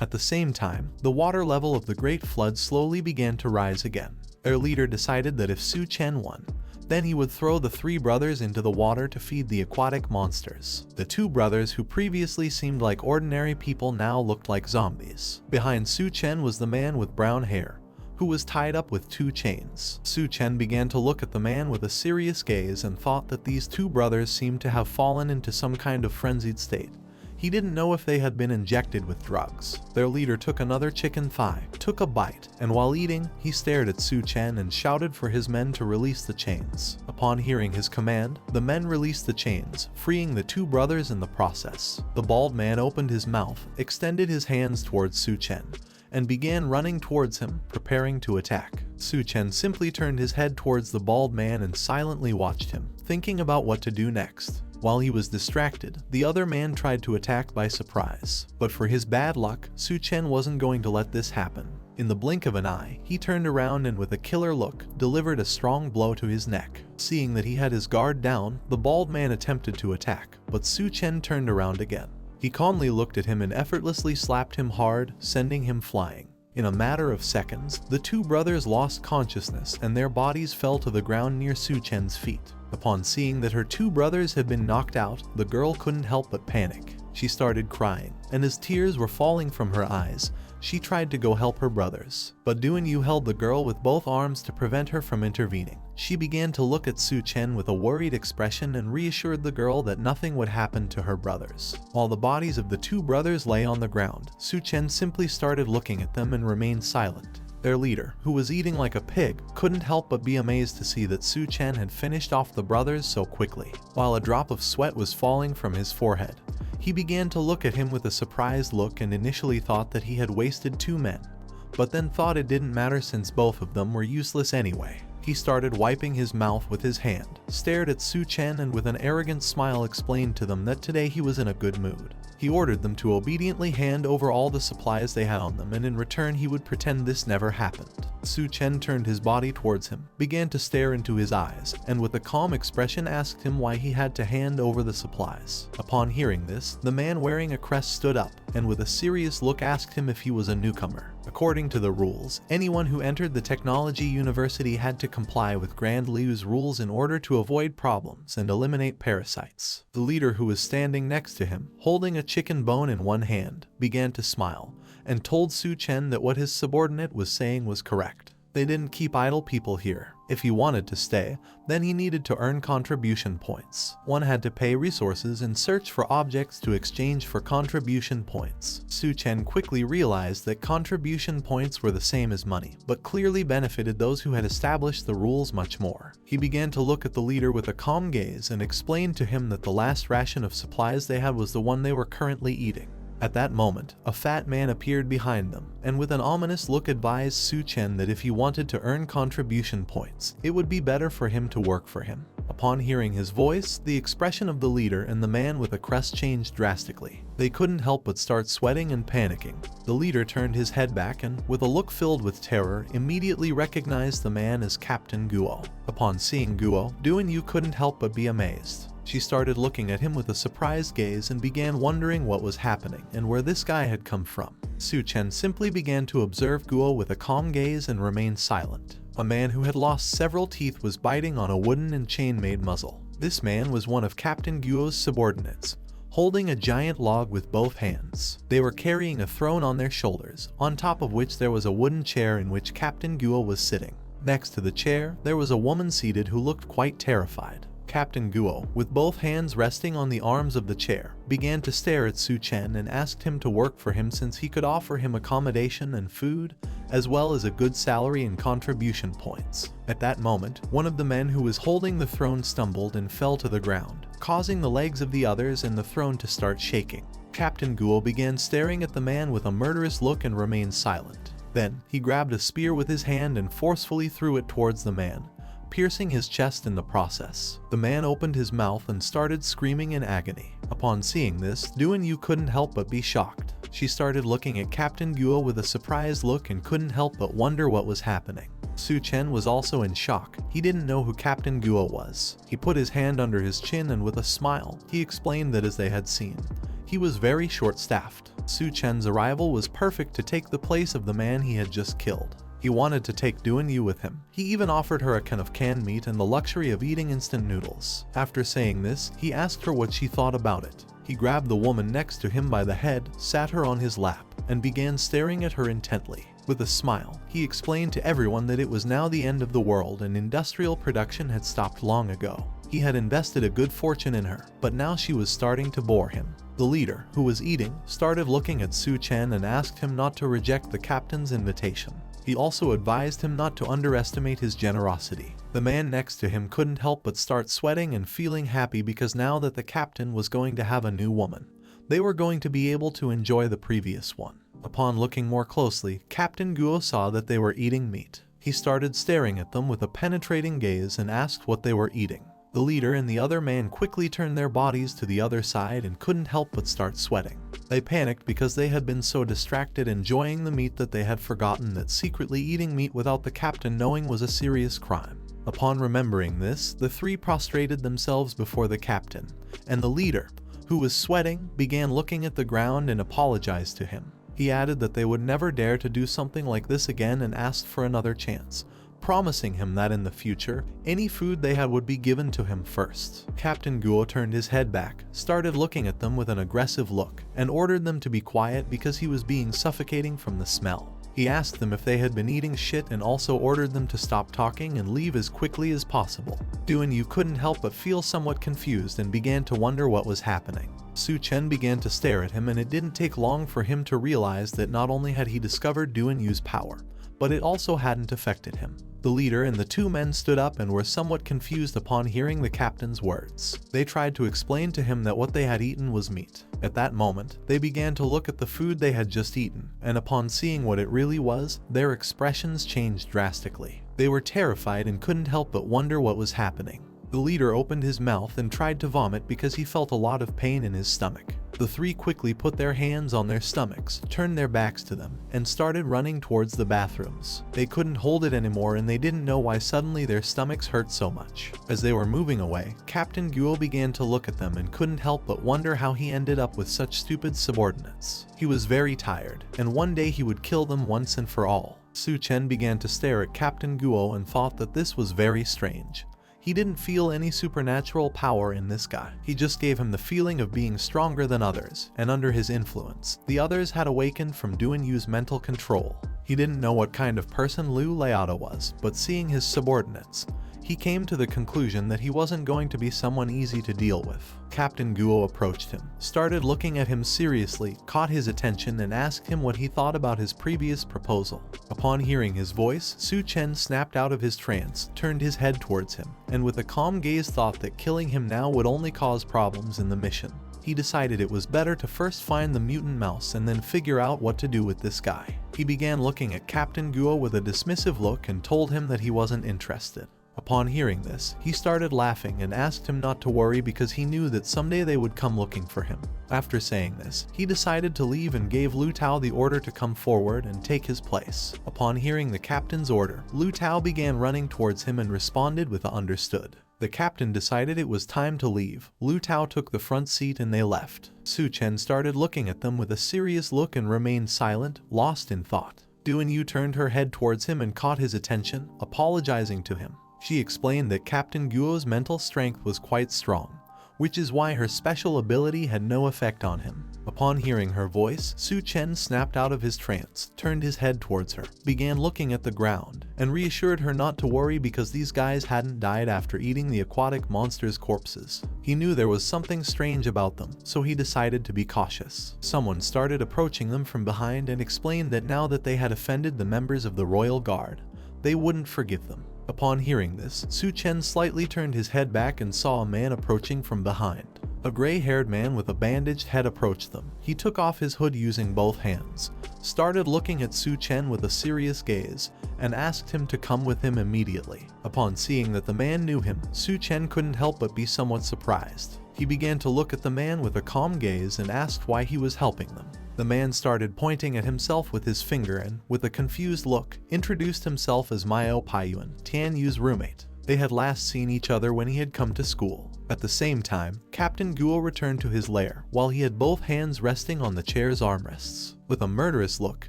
At the same time, the water level of the Great Flood slowly began to rise again. Their leader decided that if Su Chen won, then he would throw the three brothers into the water to feed the aquatic monsters. The two brothers who previously seemed like ordinary people now looked like zombies. Behind Su Chen was the man with brown hair, who was tied up with 2 chains. Su Chen began to look at the man with a serious gaze and thought that these two brothers seemed to have fallen into some kind of frenzied state. He didn't know if they had been injected with drugs. Their leader took another chicken thigh, took a bite, and while eating, he stared at Su Chen and shouted for his men to release the chains. Upon hearing his command, the men released the chains, freeing the two brothers in the process. The bald man opened his mouth, extended his hands towards Su Chen, and began running towards him, preparing to attack. Su Chen simply turned his head towards the bald man and silently watched him, thinking about what to do next. While he was distracted, the other man tried to attack by surprise. But for his bad luck, Su Chen wasn't going to let this happen. In the blink of an eye, he turned around and with a killer look, delivered a strong blow to his neck. Seeing that he had his guard down, the bald man attempted to attack, but Su Chen turned around again. He calmly looked at him and effortlessly slapped him hard, sending him flying. In a matter of seconds, the two brothers lost consciousness and their bodies fell to the ground near Su Chen's feet. Upon seeing that her two brothers had been knocked out, the girl couldn't help but panic. She started crying, and as tears were falling from her eyes, she tried to go help her brothers. But Yu held the girl with both arms to prevent her from intervening. She began to look at Su Chen with a worried expression and reassured the girl that nothing would happen to her brothers. While the bodies of the two brothers lay on the ground, Su Chen simply started looking at them and remained silent. Their leader, who was eating like a pig, couldn't help but be amazed to see that Su Chen had finished off the brothers so quickly. While a drop of sweat was falling from his forehead, he began to look at him with a surprised look and initially thought that he had wasted 2 men, but then thought it didn't matter since both of them were useless anyway. He started wiping his mouth with his hand, stared at Su Chen and with an arrogant smile explained to them that today he was in a good mood. He ordered them to obediently hand over all the supplies they had on them and in return he would pretend this never happened. Su Chen turned his body towards him, began to stare into his eyes, and with a calm expression asked him why he had to hand over the supplies. Upon hearing this, the man wearing a crest stood up, and with a serious look asked him if he was a newcomer. According to the rules, anyone who entered the technology university had to comply with Grand Liu's rules in order to avoid problems and eliminate parasites. The leader, who was standing next to him, holding a chicken bone in one hand, began to smile, and told Su Chen that what his subordinate was saying was correct. They didn't keep idle people here. If he wanted to stay, then he needed to earn contribution points. One had to pay resources and search for objects to exchange for contribution points. Su Chen quickly realized that contribution points were the same as money, but clearly benefited those who had established the rules much more. He began to look at the leader with a calm gaze and explained to him that the last ration of supplies they had was the one they were currently eating. At that moment, a fat man appeared behind them, and with an ominous look advised Su Chen that if he wanted to earn contribution points, it would be better for him to work for him. Upon hearing his voice, the expression of the leader and the man with a crest changed drastically. They couldn't help but start sweating and panicking. The leader turned his head back and, with a look filled with terror, immediately recognized the man as Captain Guo. Upon seeing Guo, Yu couldn't help but be amazed. She started looking at him with a surprised gaze and began wondering what was happening and where this guy had come from. Su Chen simply began to observe Guo with a calm gaze and remained silent. A man who had lost several teeth was biting on a wooden and chain-made muzzle. This man was one of Captain Guo's subordinates, holding a giant log with both hands. They were carrying a throne on their shoulders, on top of which there was a wooden chair in which Captain Guo was sitting. Next to the chair, there was a woman seated who looked quite terrified. Captain Guo, with both hands resting on the arms of the chair, began to stare at Su Chen and asked him to work for him since he could offer him accommodation and food, as well as a good salary and contribution points. At that moment, one of the men who was holding the throne stumbled and fell to the ground, causing the legs of the others and the throne to start shaking. Captain Guo began staring at the man with a murderous look and remained silent. Then, he grabbed a spear with his hand and forcefully threw it towards the man, piercing his chest in the process. The man opened his mouth and started screaming in agony. Upon seeing this, Yu couldn't help but be shocked. She started looking at Captain Guo with a surprised look and couldn't help but wonder what was happening. Su Chen was also in shock. He didn't know who Captain Guo was. He put his hand under his chin and with a smile, he explained that as they had seen, he he was very short-staffed. Su Chen's arrival was perfect to take the place of the man he had just killed. He wanted to take Duan with him. He even offered her a can of canned meat and the luxury of eating instant noodles. After saying this, he asked her what she thought about it. He grabbed the woman next to him by the head, sat her on his lap, and began staring at her intently. With a smile, he explained to everyone that it was now the end of the world and industrial production had stopped long ago. He had invested a good fortune in her, but now she was starting to bore him. The leader, who was eating, started looking at Su Chen and asked him not to reject the captain's invitation. He also advised him not to underestimate his generosity. The man next to him couldn't help but start sweating and feeling happy because now that the captain was going to have a new woman, they were going to be able to enjoy the previous one. Upon looking more closely, Captain Guo saw that they were eating meat. He started staring at them with a penetrating gaze and asked what they were eating. The leader and the other man quickly turned their bodies to the other side and couldn't help but start sweating. They panicked because they had been so distracted enjoying the meat that they had forgotten that secretly eating meat without the captain knowing was a serious crime. Upon remembering this, the three prostrated themselves before the captain, and the leader, who was sweating, began looking at the ground and apologized to him. He added that they would never dare to do something like this again and asked for another chance, promising him that in the future, any food they had would be given to him first. Captain Guo turned his head back, started looking at them with an aggressive look, and ordered them to be quiet because he was being suffocating from the smell. He asked them if they had been eating shit and also ordered them to stop talking and leave as quickly as possible. Duan couldn't help but feel somewhat confused and began to wonder what was happening. Su Chen began to stare at him, and it didn't take long for him to realize that not only had he discovered Duan's power, but it also hadn't affected him. The leader and the two men stood up and were somewhat confused upon hearing the captain's words. They tried to explain to him that what they had eaten was meat. At that moment, they began to look at the food they had just eaten, and upon seeing what it really was, their expressions changed drastically. They were terrified and couldn't help but wonder what was happening. The leader opened his mouth and tried to vomit because he felt a lot of pain in his stomach. The three quickly put their hands on their stomachs, turned their backs to them, and started running towards the bathrooms. They couldn't hold it anymore and they didn't know why suddenly their stomachs hurt so much. As they were moving away, Captain Guo began to look at them and couldn't help but wonder how he ended up with such stupid subordinates. He was very tired, and one day he would kill them once and for all. Su Chen began to stare at Captain Guo and thought that this was very strange. He didn't feel any supernatural power in this guy. He just gave him the feeling of being stronger than others, and under his influence, the others had awakened from Duan's mental control. He didn't know what kind of person Liu Liao was, but seeing his subordinates, he came to the conclusion that he wasn't going to be someone easy to deal with. Captain Guo approached him, started looking at him seriously, caught his attention and asked him what he thought about his previous proposal. Upon hearing his voice, Su Chen snapped out of his trance, turned his head towards him, and with a calm gaze thought that killing him now would only cause problems in the mission. He decided it was better to first find the mutant mouse and then figure out what to do with this guy. He began looking at Captain Guo with a dismissive look and told him that he wasn't interested. Upon hearing this, he started laughing and asked him not to worry because he knew that someday they would come looking for him. After saying this, he decided to leave and gave Lu Tao the order to come forward and take his place. Upon hearing the captain's order, Lu Tao began running towards him and responded with a understood. The captain decided it was time to leave. Lu Tao took the front seat and they left. Su Chen started looking at them with a serious look and remained silent, lost in thought. Duan turned her head towards him and caught his attention, apologizing to him. She explained that Captain Guo's mental strength was quite strong, which is why her special ability had no effect on him. Upon hearing her voice, Su Chen snapped out of his trance, turned his head towards her, began looking at the ground, and reassured her not to worry because these guys hadn't died after eating the aquatic monsters' corpses. He knew there was something strange about them, so he decided to be cautious. Someone started approaching them from behind and explained that now that they had offended the members of the Royal Guard, they wouldn't forgive them. Upon hearing this, Su Chen slightly turned his head back and saw a man approaching from behind. A gray-haired man with a bandaged head approached them. He took off his hood using both hands, started looking at Su Chen with a serious gaze, and asked him to come with him immediately. Upon seeing that the man knew him, Su Chen couldn't help but be somewhat surprised. He began to look at the man with a calm gaze and asked why he was helping them. The man started pointing at himself with his finger and, with a confused look, introduced himself as Mio Paiyuan, Tian Yu's roommate. They had last seen each other when he had come to school. At the same time, Captain Guo returned to his lair, while he had both hands resting on the chair's armrests. With a murderous look,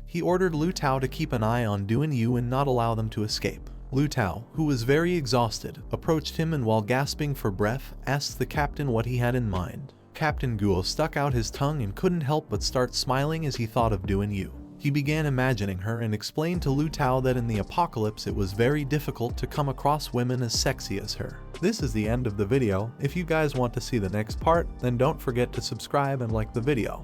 he ordered Lu Tao to keep an eye on Du and Yu and not allow them to escape. Lu Tao, who was very exhausted, approached him and while gasping for breath, asked the captain what he had in mind. Captain Guo stuck out his tongue and couldn't help but start smiling as he thought of Du and Yu. He began imagining her and explained to Lu Tao that in the apocalypse it was very difficult to come across women as sexy as her. This is the end of the video. If you guys want to see the next part, then don't forget to subscribe and like the video.